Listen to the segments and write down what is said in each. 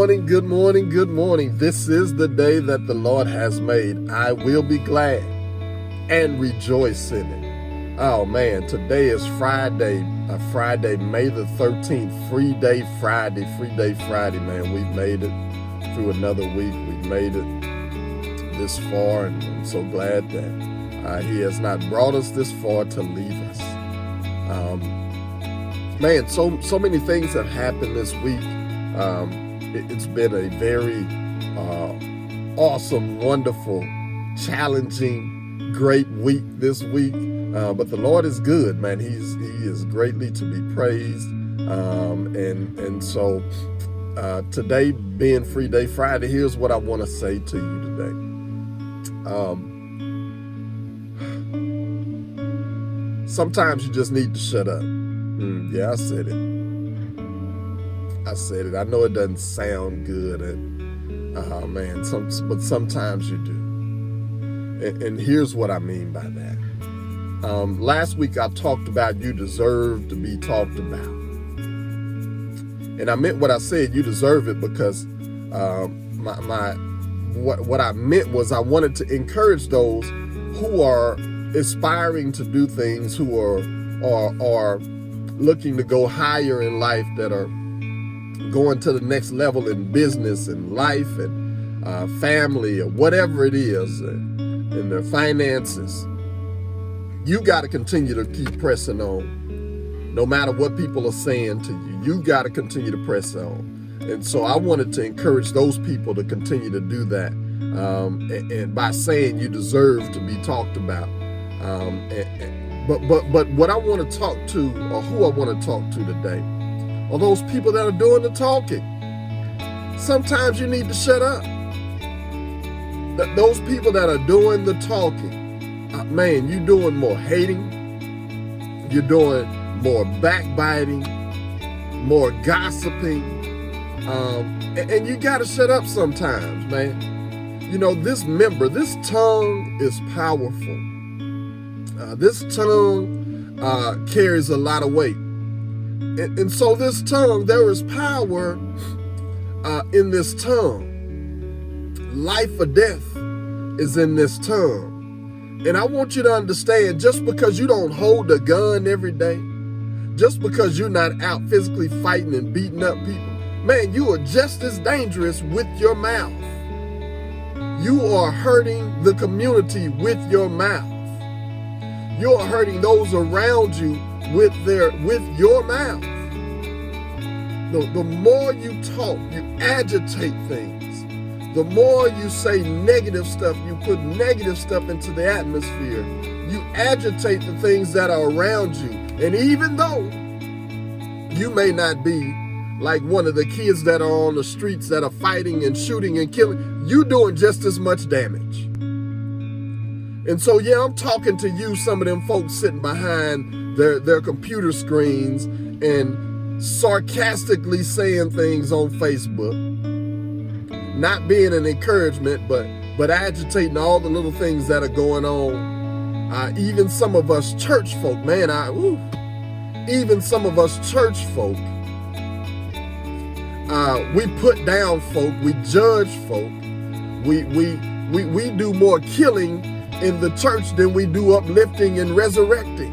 morning, good morning, good morning. This is the day that the Lord has made. I will be glad and rejoice in it. Oh man, today is Friday, May the 13th, free day Friday, man. We've made it through another week. We've made it this far, and I'm so glad that He has not brought us this far to leave us. Man, so many things have happened this week. It's been a very awesome, wonderful, challenging, great week this week. But the Lord is good, man. He is greatly to be praised. And so today being Free Day Friday, here's what I want to say to you today. Sometimes you just need to shut up. Yeah, I said it. I know it doesn't sound good, but sometimes you do. And here's what I mean by that. Last week I talked about you deserve to be talked about. And I meant what I said, you deserve it, because what I meant was I wanted to encourage those who are aspiring to do things, who are looking to go higher in life, that are going to the next level in business and life and family or whatever it is, in their finances. You got to continue to keep pressing on. No matter what people are saying to you, you got to continue to press on. And so I wanted to encourage those people to continue to do that. And by saying you deserve to be talked about. But what I want to talk to, or who I want to talk to today, are those people that are doing the talking. Sometimes you need to shut up. Those people that are doing the talking, man, you're doing more hating, you're doing more backbiting, more gossiping, and you got to shut up sometimes, man. You know, this tongue is powerful. This tongue carries a lot of weight. And so this tongue, there is power in this tongue. Life or death is in this tongue. And I want you to understand, just because you don't hold a gun every day, just because you're not out physically fighting and beating up people, man, you are just as dangerous with your mouth. You are hurting the community with your mouth. You are hurting those around you with your mouth. The more you talk, you agitate things. The more you say negative stuff, you put negative stuff into the atmosphere. You agitate the things that are around you. And even though you may not be like one of the kids that are on the streets that are fighting and shooting and killing, you're doing just as much damage. And so, yeah, I'm talking to you, some of them folks sitting behind their computer screens and sarcastically saying things on Facebook, not being an encouragement, but agitating all the little things that are going on. Even some of us church folk, man, even some of us church folk, we put down folk, we judge folk, we do more killing in the church than we do uplifting and resurrecting.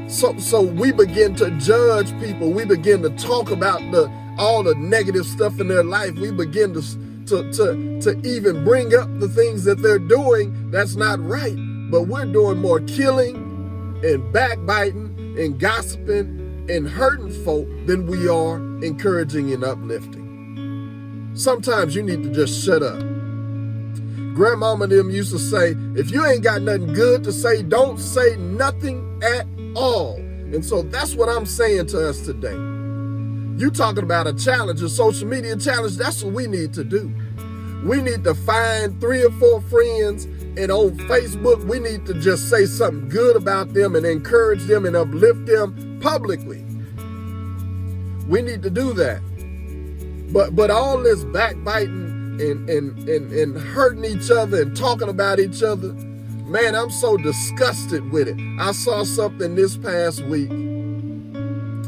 So we begin to judge people. We begin to talk about all the negative stuff in their life. We begin to even bring up the things that they're doing that's not right. But we're doing more killing and backbiting and gossiping and hurting folk than we are encouraging and uplifting. Sometimes you need to just shut up. Grandmama and them used to say, if you ain't got nothing good to say, don't say nothing at all. And so that's what I'm saying to us today. You talking about a challenge, a social media challenge, that's what we need to do. We need to find 3 or 4 friends, and on Facebook, we need to just say something good about them and encourage them and uplift them publicly. We need to do that. But all this backbiting and hurting each other and talking about each other, man, I'm so disgusted with it. I saw something this past week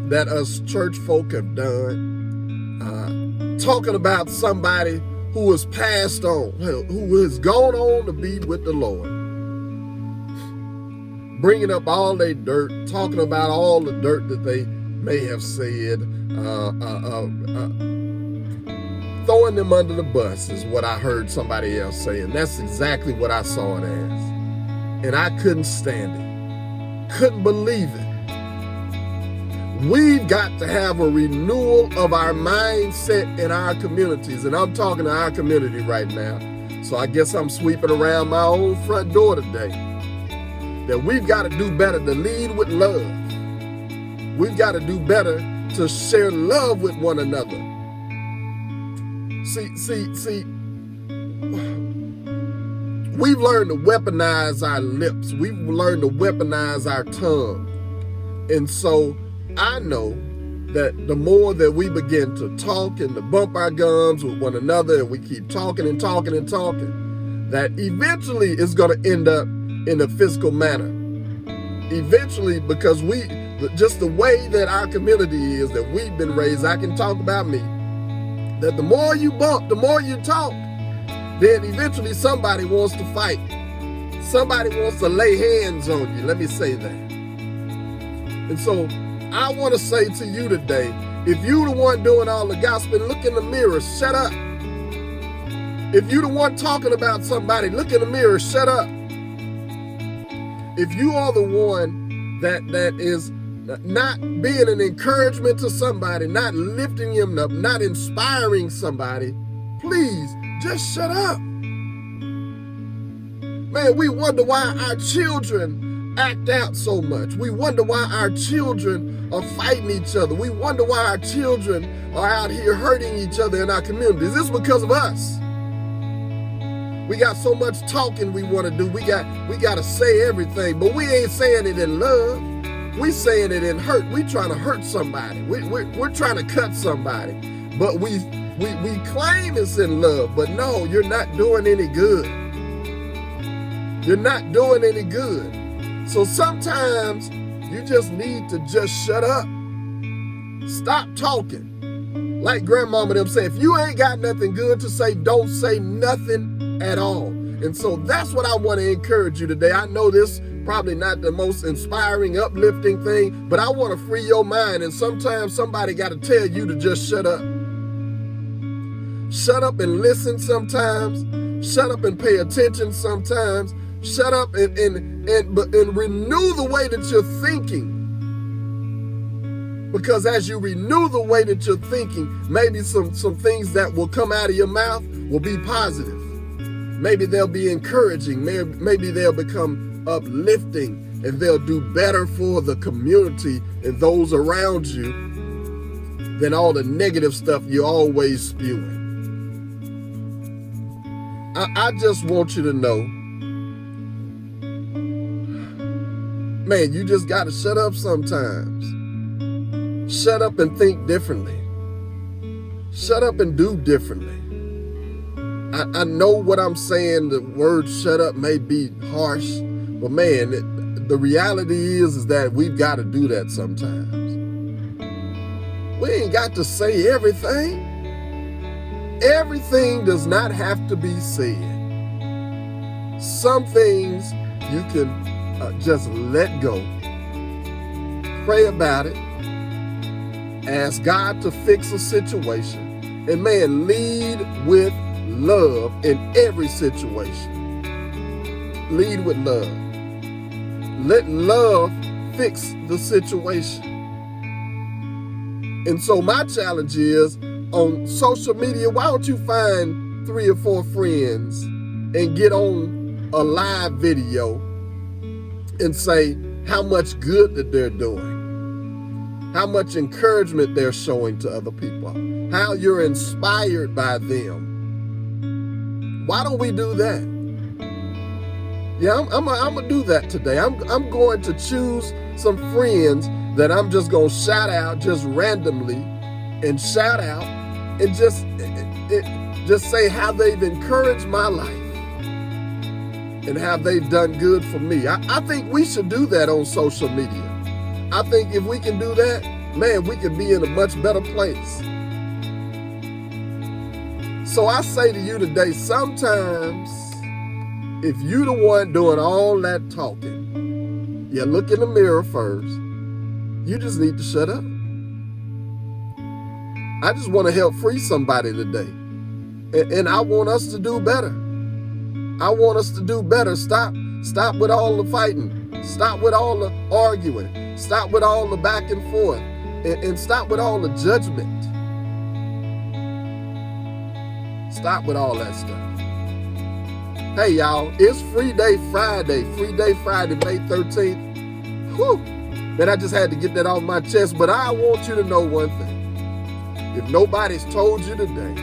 that us church folk have done. talking about somebody who has passed on, who has gone on to be with the Lord. Bringing up all their dirt, talking about all the dirt that they may have said, throwing them under the bus is what I heard somebody else say, and that's exactly what I saw it as. And I couldn't stand it, couldn't believe it. We've got to have a renewal of our mindset in our communities, and I'm talking to our community right now, so I guess I'm sweeping around my own front door today. That we've got to do better to lead with love. We've got to do better to share love with one another. See, we've learned to weaponize our lips. We've learned to weaponize our tongue. And so I know that the more that we begin to talk and to bump our gums with one another, and we keep talking and talking and talking, that eventually it's going to end up in a physical manner. Eventually, because just the way that our community is, that we've been raised, I can talk about me, that the more you bump, the more you talk, then eventually somebody wants to fight. Somebody wants to lay hands on you. Let me say that. And so I want to say to you today, if you the one doing all the gossiping, look in the mirror, shut up. If you the one talking about somebody, look in the mirror, shut up. If you are the one that is not being an encouragement to somebody, not lifting him up, not inspiring somebody, please just shut up. Man, we wonder why our children act out so much. We wonder why our children are fighting each other. We wonder why our children are out here hurting each other in our communities. This is because of us. We got so much talking we want to do. We got to say everything, but we ain't saying it in love. We saying it in hurt. We trying to hurt somebody. We're trying to cut somebody. But we claim it's in love, but no, you're not doing any good. You're not doing any good. So sometimes you just need to just shut up. Stop talking. Like grandmama them say, if you ain't got nothing good to say, don't say nothing at all. And so that's what I want to encourage you today. I know this probably not the most inspiring, uplifting thing, but I want to free your mind. And sometimes somebody got to tell you to just shut up. Shut up and listen sometimes. Shut up and pay attention sometimes. Shut up and renew the way that you're thinking. Because as you renew the way that you're thinking, maybe some things that will come out of your mouth will be positive. Maybe they'll be encouraging. Maybe they'll become uplifting, and they'll do better for the community and those around you than all the negative stuff you're always spewing. I just want you to know, man, you just got to shut up sometimes. Shut up and think differently. Shut up and do differently. I know what I'm saying, the word shut up may be harsh, but man, the reality is that we've got to do that sometimes. We ain't got to say everything. Everything does not have to be said. Some things you can just let go. Pray about it. Ask God to fix a situation. And man, lead with love in every situation. Lead with love. Let love fix the situation. And so my challenge is, on social media, why don't you find 3 or 4 friends and get on a live video and say how much good that they're doing, how much encouragement they're showing to other people, how you're inspired by them. Why don't we do that? Yeah, I'm gonna do that today. I'm going to choose some friends that I'm just gonna shout out just randomly, and shout out and just say how they've encouraged my life and how they've done good for me. I think we should do that on social media. I think if we can do that, man, we could be in a much better place. So I say to you today, sometimes if you the one doing all that talking, you look in the mirror first, you just need to shut up. I just want to help free somebody today. And I want us to do better. I want us to do better. Stop with all the fighting. Stop with all the arguing. Stop with all the back and forth. And stop with all the judgment. Stop with all that stuff. Hey, y'all, it's Free Day Friday. Free Day Friday, May 13th. Whew. Man, I just had to get that off my chest. But I want you to know one thing. If nobody's told you today,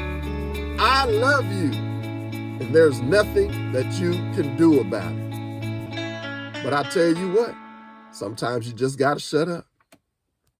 I love you, and there's nothing that you can do about it. But I tell you what, sometimes you just got to shut up.